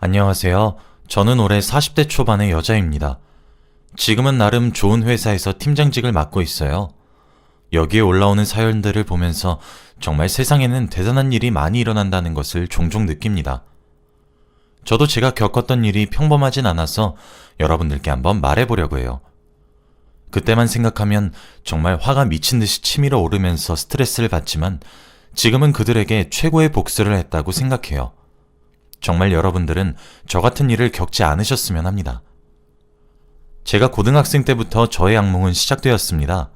안녕하세요. 저는 올해 40대 초반의 여자입니다. 지금은 나름 좋은 회사에서 팀장직을 맡고 있어요. 여기에 올라오는 사연들을 보면서 정말 세상에는 대단한 일이 많이 일어난다는 것을 종종 느낍니다. 저도 제가 겪었던 일이 평범하진 않아서 여러분들께 한번 말해보려고 해요. 그때만 생각하면 정말 화가 미친 듯이 치밀어 오르면서 스트레스를 받지만 지금은 그들에게 최고의 복수를 했다고 생각해요. 정말 여러분들은 저 같은 일을 겪지 않으셨으면 합니다. 제가 고등학생 때부터 저의 악몽은 시작되었습니다.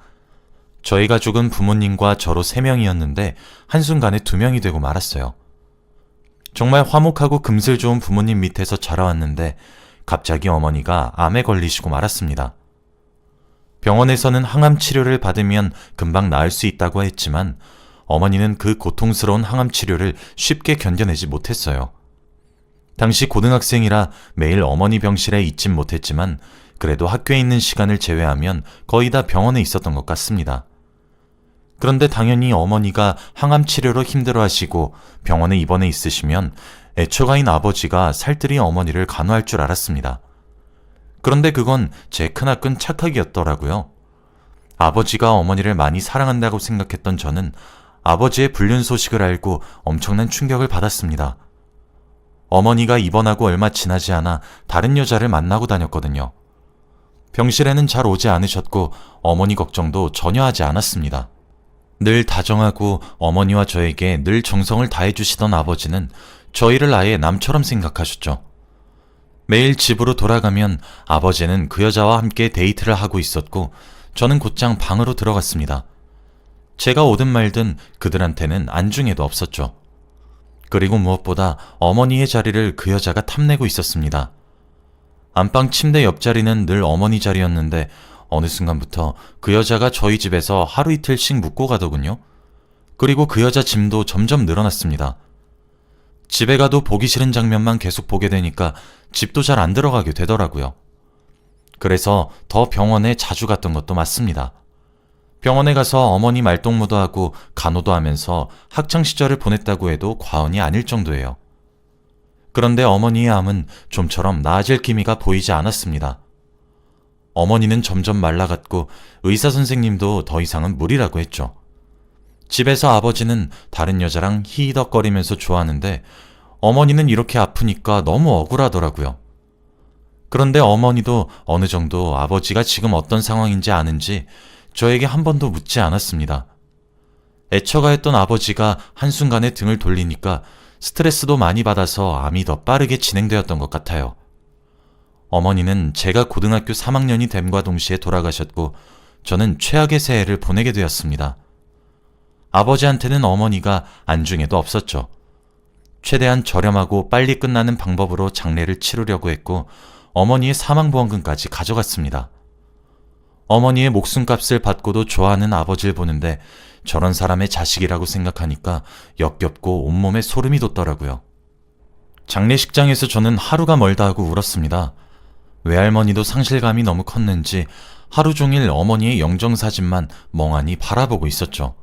저희 가족은 부모님과 저로 3명이었는데 한순간에 2명이 되고 말았어요. 정말 화목하고 금슬 좋은 부모님 밑에서 자라왔는데 갑자기 어머니가 암에 걸리시고 말았습니다. 병원에서는 항암 치료를 받으면 금방 나을 수 있다고 했지만 어머니는 그 고통스러운 항암 치료를 쉽게 견뎌내지 못했어요. 당시 고등학생이라 매일 어머니 병실에 있진 못했지만 그래도 학교에 있는 시간을 제외하면 거의 다 병원에 있었던 것 같습니다. 그런데 당연히 어머니가 항암 치료로 힘들어하시고 병원에 입원해 있으시면 애처가인 아버지가 살뜰히 어머니를 간호할 줄 알았습니다. 그런데 그건 제 크나큰 착각이었더라고요. 아버지가 어머니를 많이 사랑한다고 생각했던 저는 아버지의 불륜 소식을 알고 엄청난 충격을 받았습니다. 어머니가 입원하고 얼마 지나지 않아 다른 여자를 만나고 다녔거든요. 병실에는 잘 오지 않으셨고 어머니 걱정도 전혀 하지 않았습니다. 늘 다정하고 어머니와 저에게 늘 정성을 다해주시던 아버지는 저희를 아예 남처럼 생각하셨죠. 매일 집으로 돌아가면 아버지는 그 여자와 함께 데이트를 하고 있었고 저는 곧장 방으로 들어갔습니다. 제가 오든 말든 그들한테는 안중에도 없었죠. 그리고 무엇보다 어머니의 자리를 그 여자가 탐내고 있었습니다. 안방 침대 옆자리는 늘 어머니 자리였는데 어느 순간부터 그 여자가 저희 집에서 하루 이틀씩 묵고 가더군요. 그리고 그 여자 짐도 점점 늘어났습니다. 집에 가도 보기 싫은 장면만 계속 보게 되니까 집도 잘 안 들어가게 되더라고요. 그래서 더 병원에 자주 갔던 것도 맞습니다. 병원에 가서 어머니 말동무도 하고 간호도 하면서 학창시절을 보냈다고 해도 과언이 아닐 정도예요. 그런데 어머니의 암은 좀처럼 나아질 기미가 보이지 않았습니다. 어머니는 점점 말라갔고 의사 선생님도 더 이상은 무리라고 했죠. 집에서 아버지는 다른 여자랑 히히덕거리면서 좋아하는데 어머니는 이렇게 아프니까 너무 억울하더라고요. 그런데 어머니도 어느 정도 아버지가 지금 어떤 상황인지 아는지 저에게 한 번도 묻지 않았습니다. 애처가했던 아버지가 한순간에 등을 돌리니까 스트레스도 많이 받아서 암이 더 빠르게 진행되었던 것 같아요. 어머니는 제가 고등학교 3학년이 됨과 동시에 돌아가셨고 저는 최악의 새해를 보내게 되었습니다. 아버지한테는 어머니가 안중에도 없었죠. 최대한 저렴하고 빨리 끝나는 방법으로 장례를 치르려고 했고 어머니의 사망보험금까지 가져갔습니다. 어머니의 목숨값을 받고도 좋아하는 아버지를 보는데 저런 사람의 자식이라고 생각하니까 역겹고 온몸에 소름이 돋더라고요. 장례식장에서 저는 하루가 멀다 하고 울었습니다. 외할머니도 상실감이 너무 컸는지 하루 종일 어머니의 영정사진만 멍하니 바라보고 있었죠.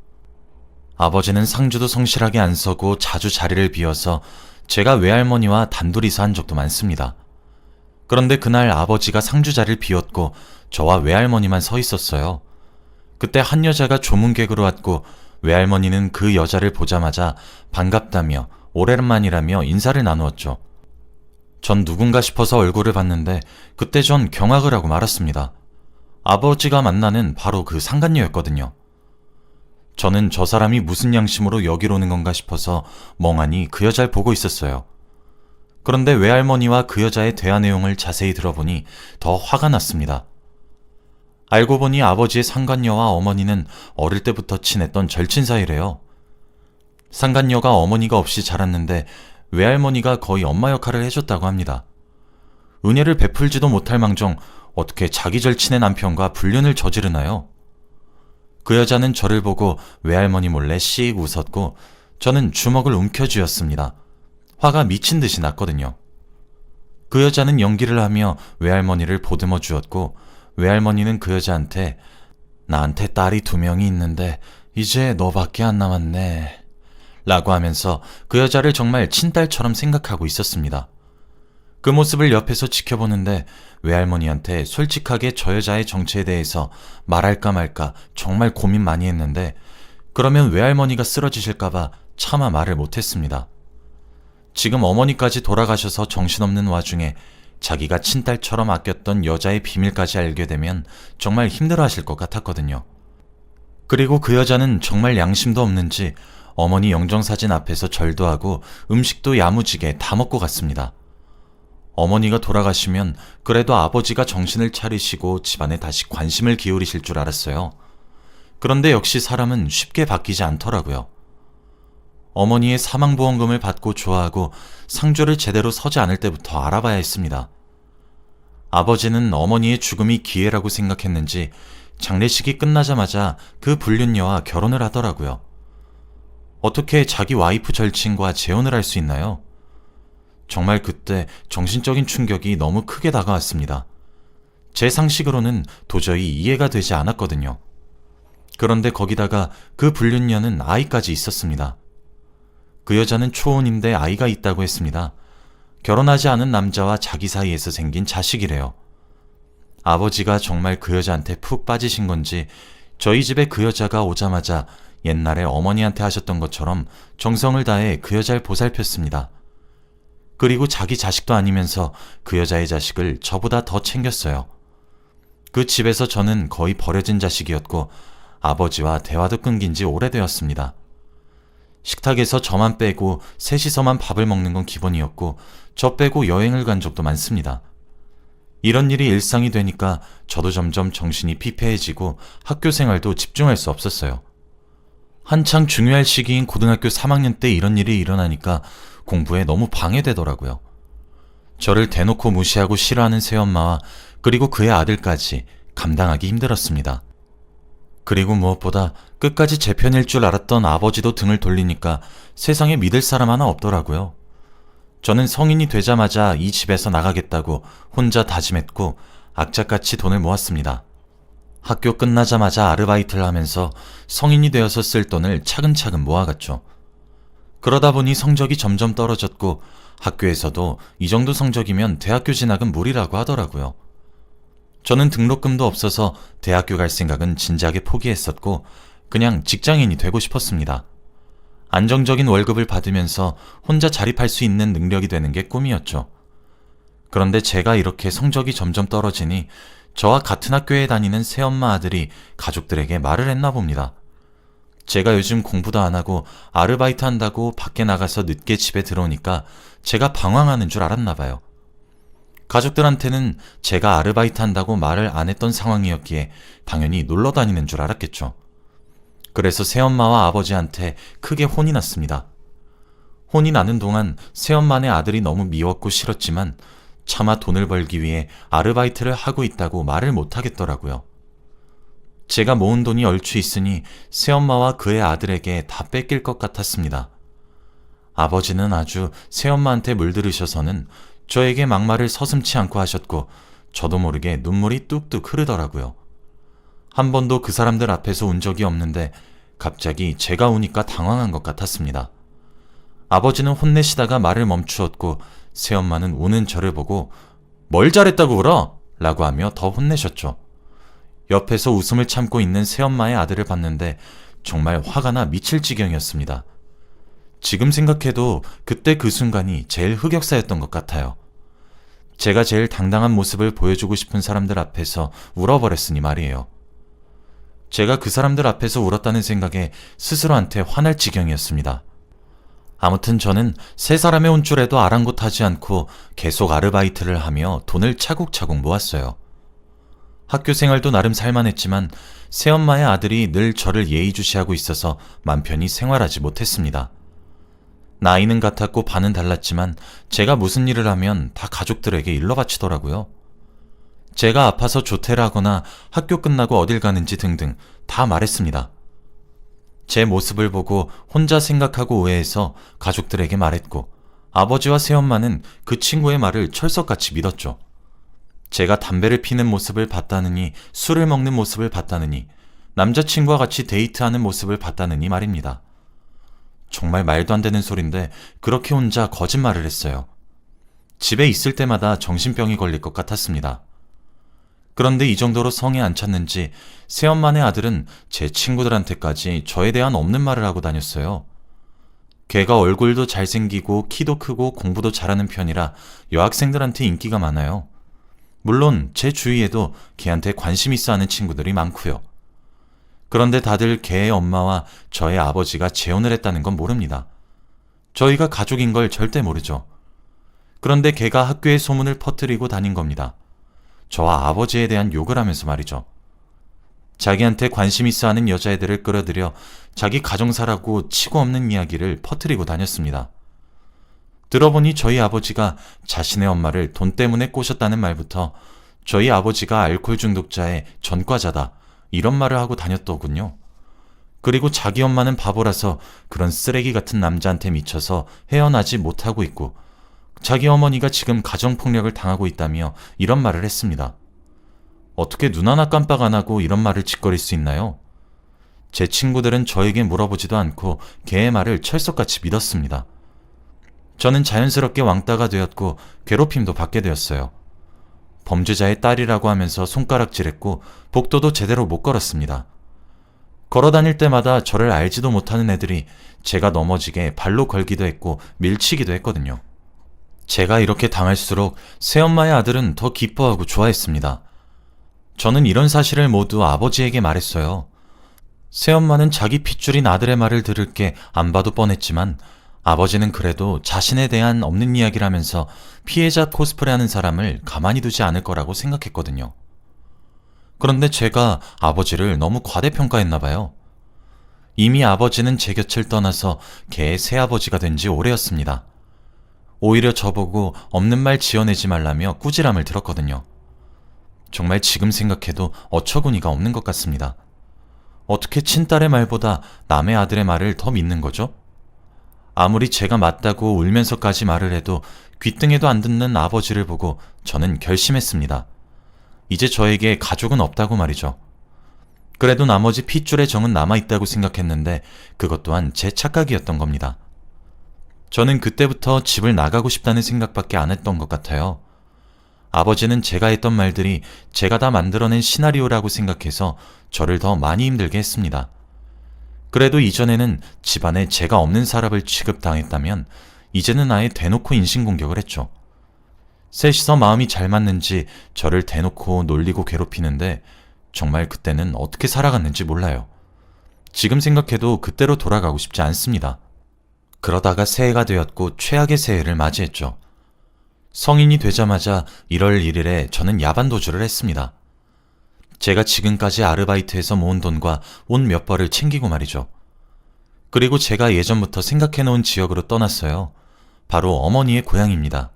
아버지는 상주도 성실하게 안 서고 자주 자리를 비워서 제가 외할머니와 단둘이서 한 적도 많습니다. 그런데 그날 아버지가 상주 자리를 비웠고 저와 외할머니만 서 있었어요. 그때 한 여자가 조문객으로 왔고 외할머니는 그 여자를 보자마자 반갑다며 오랜만이라며 인사를 나누었죠. 전 누군가 싶어서 얼굴을 봤는데 그때 전 경악을 하고 말았습니다. 아버지가 만나는 바로 그 상간녀였거든요. 저는 저 사람이 무슨 양심으로 여기로 오는 건가 싶어서 멍하니 그 여자를 보고 있었어요. 그런데 외할머니와 그 여자의 대화 내용을 자세히 들어보니 더 화가 났습니다. 알고 보니 아버지의 상간녀와 어머니는 어릴 때부터 친했던 절친 사이래요. 상간녀가 어머니가 없이 자랐는데 외할머니가 거의 엄마 역할을 해줬다고 합니다. 은혜를 베풀지도 못할 망정 어떻게 자기 절친의 남편과 불륜을 저지르나요? 그 여자는 저를 보고 외할머니 몰래 씩 웃었고 저는 주먹을 움켜쥐었습니다. 화가 미친 듯이 났거든요. 그 여자는 연기를 하며 외할머니를 보듬어 주었고 외할머니는 그 여자한테 나한테 딸이 2명이 있는데 이제 너밖에 안 남았네 라고 하면서 그 여자를 정말 친딸처럼 생각하고 있었습니다. 그 모습을 옆에서 지켜보는데 외할머니한테 솔직하게 저 여자의 정체에 대해서 말할까 말까 정말 고민 많이 했는데 그러면 외할머니가 쓰러지실까봐 차마 말을 못했습니다. 지금 어머니까지 돌아가셔서 정신없는 와중에 자기가 친딸처럼 아꼈던 여자의 비밀까지 알게 되면 정말 힘들어하실 것 같았거든요. 그리고 그 여자는 정말 양심도 없는지 어머니 영정사진 앞에서 절도 하고 음식도 야무지게 다 먹고 갔습니다. 어머니가 돌아가시면 그래도 아버지가 정신을 차리시고 집안에 다시 관심을 기울이실 줄 알았어요. 그런데 역시 사람은 쉽게 바뀌지 않더라고요. 어머니의 사망보험금을 받고 좋아하고 상주를 제대로 서지 않을 때부터 알아봐야 했습니다. 아버지는 어머니의 죽음이 기회라고 생각했는지 장례식이 끝나자마자 그 불륜녀와 결혼을 하더라고요. 어떻게 자기 와이프 절친과 재혼을 할 수 있나요? 정말 그때 정신적인 충격이 너무 크게 다가왔습니다. 제 상식으로는 도저히 이해가 되지 않았거든요. 그런데 거기다가 그 불륜녀는 아이까지 있었습니다. 그 여자는 초혼인데 아이가 있다고 했습니다. 결혼하지 않은 남자와 자기 사이에서 생긴 자식이래요. 아버지가 정말 그 여자한테 푹 빠지신 건지 저희 집에 그 여자가 오자마자 옛날에 어머니한테 하셨던 것처럼 정성을 다해 그 여자를 보살폈습니다. 그리고 자기 자식도 아니면서 그 여자의 자식을 저보다 더 챙겼어요. 그 집에서 저는 거의 버려진 자식이었고 아버지와 대화도 끊긴 지 오래되었습니다. 식탁에서 저만 빼고 셋이서만 밥을 먹는 건 기본이었고 저 빼고 여행을 간 적도 많습니다. 이런 일이 일상이 되니까 저도 점점 정신이 피폐해지고 학교 생활도 집중할 수 없었어요. 한창 중요할 시기인 고등학교 3학년 때 이런 일이 일어나니까 공부에 너무 방해되더라고요. 저를 대놓고 무시하고 싫어하는 새엄마와 그리고 그의 아들까지 감당하기 힘들었습니다. 그리고 무엇보다 끝까지 제 편일 줄 알았던 아버지도 등을 돌리니까 세상에 믿을 사람 하나 없더라고요. 저는 성인이 되자마자 이 집에서 나가겠다고 혼자 다짐했고 악착같이 돈을 모았습니다. 학교 끝나자마자 아르바이트를 하면서 성인이 되어서 쓸 돈을 차근차근 모아갔죠. 그러다 보니 성적이 점점 떨어졌고 학교에서도 이 정도 성적이면 대학교 진학은 무리라고 하더라고요. 저는 등록금도 없어서 대학교 갈 생각은 진지하게 포기했었고 그냥 직장인이 되고 싶었습니다. 안정적인 월급을 받으면서 혼자 자립할 수 있는 능력이 되는 게 꿈이었죠. 그런데 제가 이렇게 성적이 점점 떨어지니 저와 같은 학교에 다니는 새엄마 아들이 가족들에게 말을 했나 봅니다. 제가 요즘 공부도 안 하고 아르바이트 한다고 밖에 나가서 늦게 집에 들어오니까 제가 방황하는 줄 알았나 봐요. 가족들한테는 제가 아르바이트 한다고 말을 안 했던 상황이었기에 당연히 놀러 다니는 줄 알았겠죠. 그래서 새엄마와 아버지한테 크게 혼이 났습니다. 혼이 나는 동안 새엄마네 아들이 너무 미웠고 싫었지만 차마 돈을 벌기 위해 아르바이트를 하고 있다고 말을 못 하겠더라고요. 제가 모은 돈이 얼추 있으니 새엄마와 그의 아들에게 다 뺏길 것 같았습니다. 아버지는 아주 새엄마한테 물들으셔서는 저에게 막말을 서슴지 않고 하셨고 저도 모르게 눈물이 뚝뚝 흐르더라고요. 한 번도 그 사람들 앞에서 운 적이 없는데 갑자기 제가 우니까 당황한 것 같았습니다. 아버지는 혼내시다가 말을 멈추었고 새엄마는 우는 저를 보고 뭘 잘했다고 울어? 라고 하며 더 혼내셨죠. 옆에서 웃음을 참고 있는 새엄마의 아들을 봤는데 정말 화가 나 미칠 지경이었습니다. 지금 생각해도 그때 그 순간이 제일 흑역사였던 것 같아요. 제가 제일 당당한 모습을 보여주고 싶은 사람들 앞에서 울어버렸으니 말이에요. 제가 그 사람들 앞에서 울었다는 생각에 스스로한테 화날 지경이었습니다. 아무튼 저는 세 사람의 혼쭐에도 아랑곳하지 않고 계속 아르바이트를 하며 돈을 차곡차곡 모았어요. 학교 생활도 나름 살만했지만 새엄마의 아들이 늘 저를 예의주시하고 있어서 맘 편히 생활하지 못했습니다. 나이는 같았고 반은 달랐지만 제가 무슨 일을 하면 다 가족들에게 일러 바치더라고요. 제가 아파서 조퇴를 하거나 학교 끝나고 어딜 가는지 등등 다 말했습니다. 제 모습을 보고 혼자 생각하고 오해해서 가족들에게 말했고 아버지와 새엄마는 그 친구의 말을 철석같이 믿었죠. 제가 담배를 피는 모습을 봤다느니 술을 먹는 모습을 봤다느니 남자친구와 같이 데이트하는 모습을 봤다느니 말입니다. 정말 말도 안 되는 소린데 그렇게 혼자 거짓말을 했어요. 집에 있을 때마다 정신병이 걸릴 것 같았습니다. 그런데 이 정도로 성에 안 찼는지 새엄마네 아들은 제 친구들한테까지 저에 대한 없는 말을 하고 다녔어요. 걔가 얼굴도 잘생기고 키도 크고 공부도 잘하는 편이라 여학생들한테 인기가 많아요. 물론 제 주위에도 걔한테 관심 있어 하는 친구들이 많고요. 그런데 다들 걔의 엄마와 저의 아버지가 재혼을 했다는 건 모릅니다. 저희가 가족인 걸 절대 모르죠. 그런데 걔가 학교에 소문을 퍼뜨리고 다닌 겁니다. 저와 아버지에 대한 욕을 하면서 말이죠. 자기한테 관심 있어 하는 여자애들을 끌어들여 자기 가정사라고 치고 없는 이야기를 퍼뜨리고 다녔습니다. 들어보니 저희 아버지가 자신의 엄마를 돈 때문에 꼬셨다는 말부터 저희 아버지가 알코올 중독자의 전과자다 이런 말을 하고 다녔더군요. 그리고 자기 엄마는 바보라서 그런 쓰레기 같은 남자한테 미쳐서 헤어나지 못하고 있고 자기 어머니가 지금 가정폭력을 당하고 있다며 이런 말을 했습니다. 어떻게 눈 하나 깜빡 안 하고 이런 말을 짓거릴 수 있나요? 제 친구들은 저에게 물어보지도 않고 걔의 말을 철석같이 믿었습니다. 저는 자연스럽게 왕따가 되었고 괴롭힘도 받게 되었어요. 범죄자의 딸이라고 하면서 손가락질했고 복도도 제대로 못 걸었습니다. 걸어다닐 때마다 저를 알지도 못하는 애들이 제가 넘어지게 발로 걸기도 했고 밀치기도 했거든요. 제가 이렇게 당할수록 새엄마의 아들은 더 기뻐하고 좋아했습니다. 저는 이런 사실을 모두 아버지에게 말했어요. 새엄마는 자기 핏줄인 아들의 말을 들을 게 안 봐도 뻔했지만 아버지는 그래도 자신에 대한 없는 이야기를 하면서 피해자 코스프레하는 사람을 가만히 두지 않을 거라고 생각했거든요. 그런데 제가 아버지를 너무 과대평가했나 봐요. 이미 아버지는 제 곁을 떠나서 걔의 새아버지가 된 지 오래였습니다. 오히려 저보고 없는 말 지어내지 말라며 꾸지람을 들었거든요. 정말 지금 생각해도 어처구니가 없는 것 같습니다. 어떻게 친딸의 말보다 남의 아들의 말을 더 믿는 거죠? 아무리 제가 맞다고 울면서까지 말을 해도 귀등에도 안 듣는 아버지를 보고 저는 결심했습니다. 이제 저에게 가족은 없다고 말이죠. 그래도 나머지 핏줄의 정은 남아있다고 생각했는데 그것 또한 제 착각이었던 겁니다. 저는 그때부터 집을 나가고 싶다는 생각밖에 안 했던 것 같아요. 아버지는 제가 했던 말들이 제가 다 만들어낸 시나리오라고 생각해서 저를 더 많이 힘들게 했습니다. 그래도 이전에는 집안에 제가 없는 사람을 취급당했다면 이제는 아예 대놓고 인신공격을 했죠. 셋이서 마음이 잘 맞는지 저를 대놓고 놀리고 괴롭히는데 정말 그때는 어떻게 살아갔는지 몰라요. 지금 생각해도 그때로 돌아가고 싶지 않습니다. 그러다가 새해가 되었고 최악의 새해를 맞이했죠. 성인이 되자마자 1월 1일에 저는 야반도주를 했습니다. 제가 지금까지 아르바이트해서 모은 돈과 옷 몇 벌을 챙기고 말이죠. 그리고 제가 예전부터 생각해놓은 지역으로 떠났어요. 바로 어머니의 고향입니다.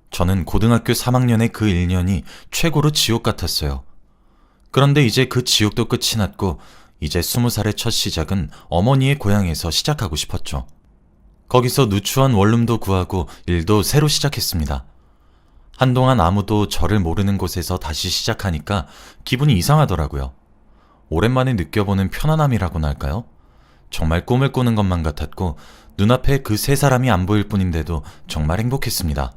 저는 고등학교 3학년의 그 1년이 최고로 지옥 같았어요. 그런데 이제 그 지옥도 끝이 났고 이제 20살의 첫 시작은 어머니의 고향에서 시작하고 싶었죠. 거기서 누추한 원룸도 구하고 일도 새로 시작했습니다. 한동안 아무도 저를 모르는 곳에서 다시 시작하니까 기분이 이상하더라고요. 오랜만에 느껴보는 편안함이라고나 할까요? 정말 꿈을 꾸는 것만 같았고 눈앞에 그 세 사람이 안 보일 뿐인데도 정말 행복했습니다.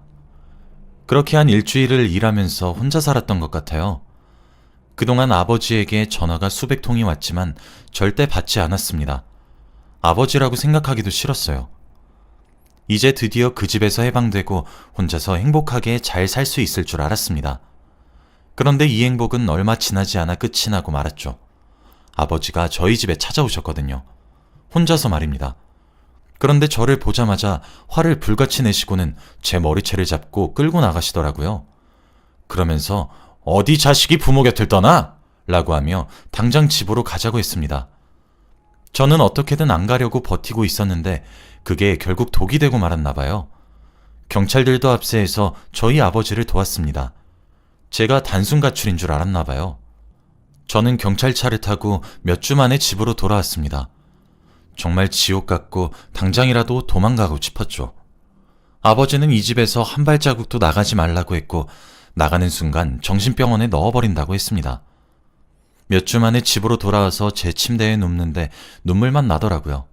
그렇게 한 일주일을 일하면서 혼자 살았던 것 같아요. 그동안 아버지에게 전화가 수백 통이 왔지만 절대 받지 않았습니다. 아버지라고 생각하기도 싫었어요. 이제 드디어 그 집에서 해방되고 혼자서 행복하게 잘 살 수 있을 줄 알았습니다. 그런데 이 행복은 얼마 지나지 않아 끝이 나고 말았죠. 아버지가 저희 집에 찾아오셨거든요. 혼자서 말입니다. 그런데 저를 보자마자 화를 불같이 내시고는 제 머리채를 잡고 끌고 나가시더라고요. 그러면서 어디 자식이 부모 곁을 떠나? 라고 하며 당장 집으로 가자고 했습니다. 저는 어떻게든 안 가려고 버티고 있었는데 그게 결국 독이 되고 말았나 봐요. 경찰들도 합세해서 저희 아버지를 도왔습니다. 제가 단순 가출인 줄 알았나 봐요. 저는 경찰차를 타고 몇 주 만에 집으로 돌아왔습니다. 정말 지옥 같고 당장이라도 도망가고 싶었죠. 아버지는 이 집에서 한 발자국도 나가지 말라고 했고 나가는 순간 정신병원에 넣어버린다고 했습니다. 몇 주 만에 집으로 돌아와서 제 침대에 눕는데 눈물만 나더라고요.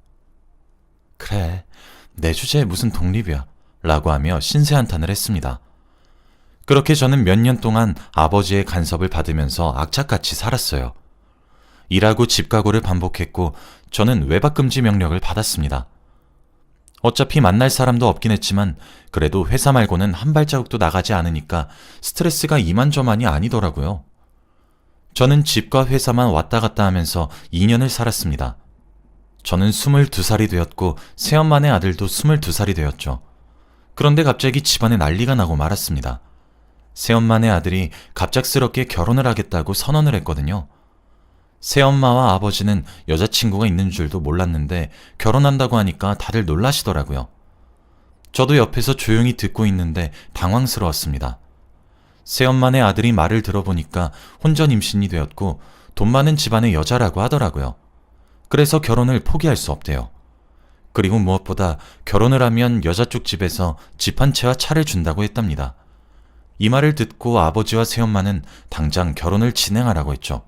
그래, 내 주제에 무슨 독립이야 라고 하며 신세한탄을 했습니다. 그렇게 저는 몇 년 동안 아버지의 간섭을 받으면서 악착같이 살았어요. 일하고 집 가고를 반복했고 저는 외박금지 명령을 받았습니다. 어차피 만날 사람도 없긴 했지만 그래도 회사 말고는 한 발자국도 나가지 않으니까 스트레스가 이만저만이 아니더라고요. 저는 집과 회사만 왔다 갔다 하면서 2년을 살았습니다. 저는 22살이 되었고 새엄마네 아들도 22살이 되었죠. 그런데 갑자기 집안에 난리가 나고 말았습니다. 새엄마네 아들이 갑작스럽게 결혼을 하겠다고 선언을 했거든요. 새엄마와 아버지는 여자친구가 있는 줄도 몰랐는데 결혼한다고 하니까 다들 놀라시더라고요. 저도 옆에서 조용히 듣고 있는데 당황스러웠습니다. 새엄마네 아들이 말을 들어보니까 혼전 임신이 되었고 돈 많은 집안의 여자라고 하더라고요. 그래서 결혼을 포기할 수 없대요. 그리고 무엇보다 결혼을 하면 여자 쪽 집에서 집 한 채와 차를 준다고 했답니다. 이 말을 듣고 아버지와 새엄마는 당장 결혼을 진행하라고 했죠.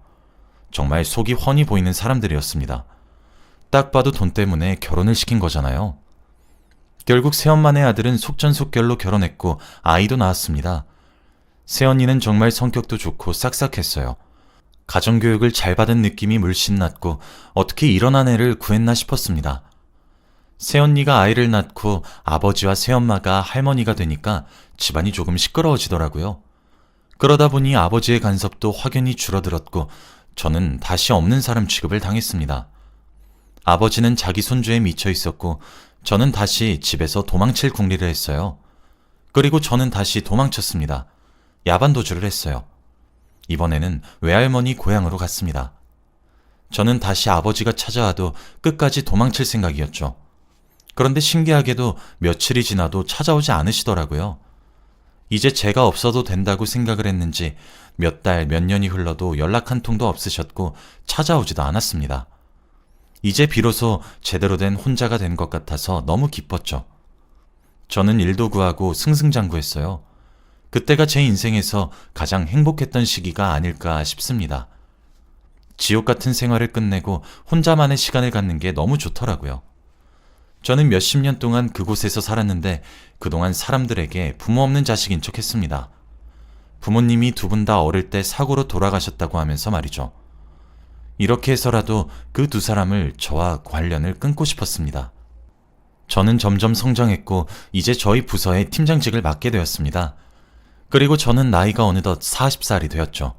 정말 속이 훤히 보이는 사람들이었습니다. 딱 봐도 돈 때문에 결혼을 시킨 거잖아요. 결국 새엄마네 아들은 속전속결로 결혼했고 아이도 낳았습니다. 새언니는 정말 성격도 좋고 싹싹했어요. 가정교육을 잘 받은 느낌이 물씬 났고 어떻게 이런 아내를 구했나 싶었습니다. 새언니가 아이를 낳고 아버지와 새엄마가 할머니가 되니까 집안이 조금 시끄러워지더라고요. 그러다 보니 아버지의 간섭도 확연히 줄어들었고 저는 다시 없는 사람 취급을 당했습니다. 아버지는 자기 손주에 미쳐 있었고 저는 다시 집에서 도망칠 궁리를 했어요. 그리고 저는 다시 도망쳤습니다. 야반도주를 했어요. 이번에는 외할머니 고향으로 갔습니다. 저는 다시 아버지가 찾아와도 끝까지 도망칠 생각이었죠. 그런데 신기하게도 며칠이 지나도 찾아오지 않으시더라고요. 이제 제가 없어도 된다고 생각을 했는지 몇 달, 몇 년이 흘러도 연락 한 통도 없으셨고 찾아오지도 않았습니다. 이제 비로소 제대로 된 혼자가 된 것 같아서 너무 기뻤죠. 저는 일도 구하고 승승장구했어요. 그때가 제 인생에서 가장 행복했던 시기가 아닐까 싶습니다. 지옥 같은 생활을 끝내고 혼자만의 시간을 갖는 게 너무 좋더라고요. 저는 몇십 년 동안 그곳에서 살았는데 그동안 사람들에게 부모 없는 자식인 척 했습니다. 부모님이 두 분 다 어릴 때 사고로 돌아가셨다고 하면서 말이죠. 이렇게 해서라도 그 두 사람을 저와 관련을 끊고 싶었습니다. 저는 점점 성장했고 이제 저희 부서의 팀장직을 맡게 되었습니다. 그리고 저는 나이가 어느덧 40살이 되었죠.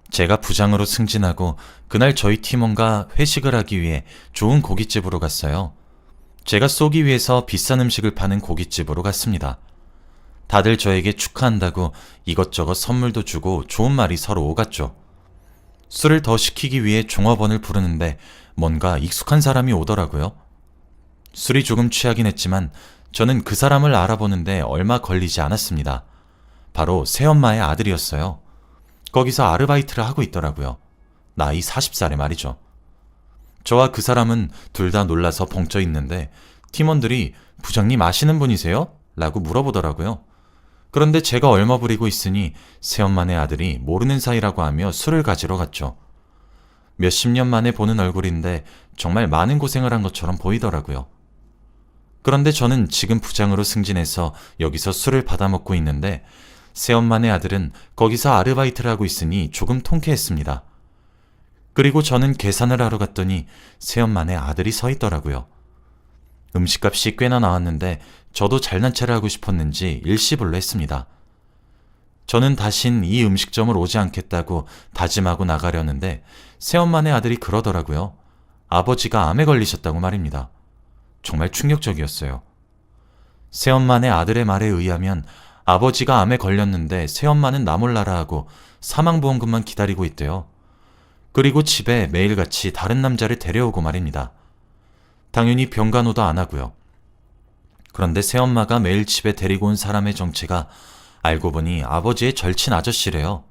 제가 부장으로 승진하고 그날 저희 팀원과 회식을 하기 위해 좋은 고깃집으로 갔어요. 제가 쏘기 위해서 비싼 음식을 파는 고깃집으로 갔습니다. 다들 저에게 축하한다고 이것저것 선물도 주고 좋은 말이 서로 오갔죠. 술을 더 시키기 위해 종업원을 부르는데 뭔가 익숙한 사람이 오더라고요. 술이 조금 취하긴 했지만 저는 그 사람을 알아보는데 얼마 걸리지 않았습니다. 바로 새엄마의 아들이었어요. 거기서 아르바이트를 하고 있더라고요. 나이 40살에 말이죠. 저와 그 사람은 둘 다 놀라서 벙쪄 있는데 팀원들이 부장님 아시는 분이세요? 라고 물어보더라고요. 그런데 제가 얼마 부리고 있으니 새엄마네 아들이 모르는 사이라고 하며 술을 가지러 갔죠. 몇십 년 만에 보는 얼굴인데 정말 많은 고생을 한 것처럼 보이더라고요. 그런데 저는 지금 부장으로 승진해서 여기서 술을 받아먹고 있는데 새엄마네 아들은 거기서 아르바이트를 하고 있으니 조금 통쾌했습니다. 그리고 저는 계산을 하러 갔더니 새엄마네 아들이 서 있더라고요. 음식값이 꽤나 나왔는데 저도 잘난 체를 하고 싶었는지 일시불로 했습니다. 저는 다신 이 음식점을 오지 않겠다고 다짐하고 나가려는데 새엄마네 아들이 그러더라고요. 아버지가 암에 걸리셨다고 말입니다. 정말 충격적이었어요. 새엄마네 아들의 말에 의하면 아버지가 암에 걸렸는데 새엄마는 나 몰라라 하고 사망보험금만 기다리고 있대요. 그리고 집에 매일같이 다른 남자를 데려오고 말입니다. 당연히 병간호도 안 하고요. 그런데 새엄마가 매일 집에 데리고 온 사람의 정체가 알고 보니 아버지의 절친 아저씨래요.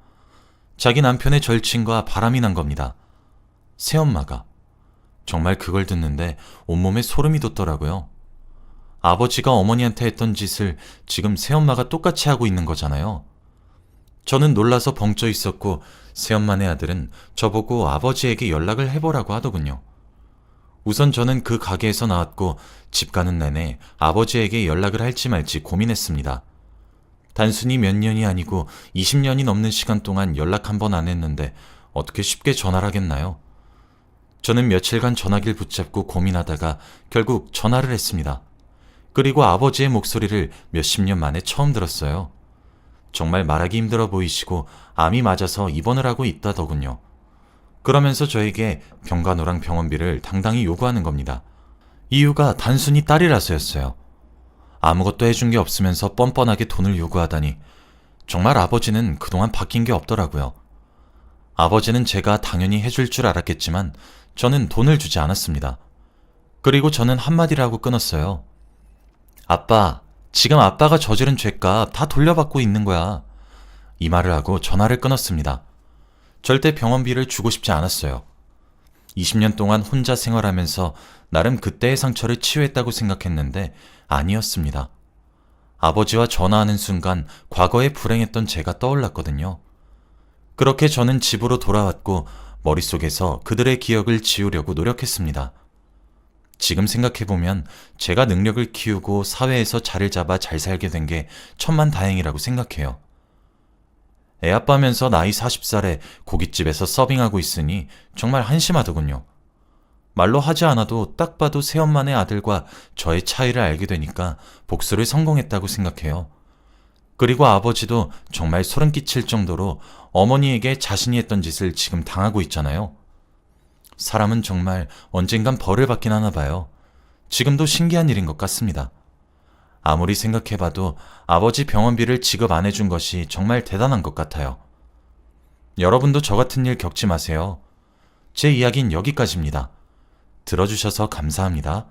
자기 남편의 절친과 바람이 난 겁니다. 새엄마가. 정말 그걸 듣는데 온몸에 소름이 돋더라고요. 아버지가 어머니한테 했던 짓을 지금 새엄마가 똑같이 하고 있는 거잖아요. 저는 놀라서 벙쪄 있었고 새엄마네 아들은 저보고 아버지에게 연락을 해보라고 하더군요. 우선 저는 그 가게에서 나왔고 집 가는 내내 아버지에게 연락을 할지 말지 고민했습니다. 단순히 몇 년이 아니고 20년이 넘는 시간 동안 연락 한 번 안 했는데 어떻게 쉽게 전화를 하겠나요? 저는 며칠간 전화기를 붙잡고 고민하다가 결국 전화를 했습니다. 그리고 아버지의 목소리를 몇십 년 만에 처음 들었어요. 정말 말하기 힘들어 보이시고 암이 맞아서 입원을 하고 있다더군요. 그러면서 저에게 병간호랑 병원비를 당당히 요구하는 겁니다. 이유가 단순히 딸이라서였어요. 아무것도 해준 게 없으면서 뻔뻔하게 돈을 요구하다니 정말 아버지는 그동안 바뀐 게 없더라고요. 아버지는 제가 당연히 해줄 줄 알았겠지만 저는 돈을 주지 않았습니다. 그리고 저는 한마디를 하고 끊었어요. 아빠, 지금 아빠가 저지른 죄값 다 돌려받고 있는 거야. 이 말을 하고 전화를 끊었습니다. 절대 병원비를 주고 싶지 않았어요. 20년 동안 혼자 생활하면서 나름 그때의 상처를 치유했다고 생각했는데 아니었습니다. 아버지와 전화하는 순간 과거에 불행했던 제가 떠올랐거든요. 그렇게 저는 집으로 돌아왔고 머릿속에서 그들의 기억을 지우려고 노력했습니다. 지금 생각해보면 제가 능력을 키우고 사회에서 자리를 잡아 잘 살게 된 게 천만다행이라고 생각해요. 애아빠면서 나이 40살에 고깃집에서 서빙하고 있으니 정말 한심하더군요. 말로 하지 않아도 딱 봐도 새엄마네 아들과 저의 차이를 알게 되니까 복수를 성공했다고 생각해요. 그리고 아버지도 정말 소름 끼칠 정도로 어머니에게 자신이 했던 짓을 지금 당하고 있잖아요. 사람은 정말 언젠간 벌을 받긴 하나 봐요. 지금도 신기한 일인 것 같습니다. 아무리 생각해봐도 아버지 병원비를 지급 안 해준 것이 정말 대단한 것 같아요. 여러분도 저 같은 일 겪지 마세요. 제 이야기는 여기까지입니다. 들어주셔서 감사합니다.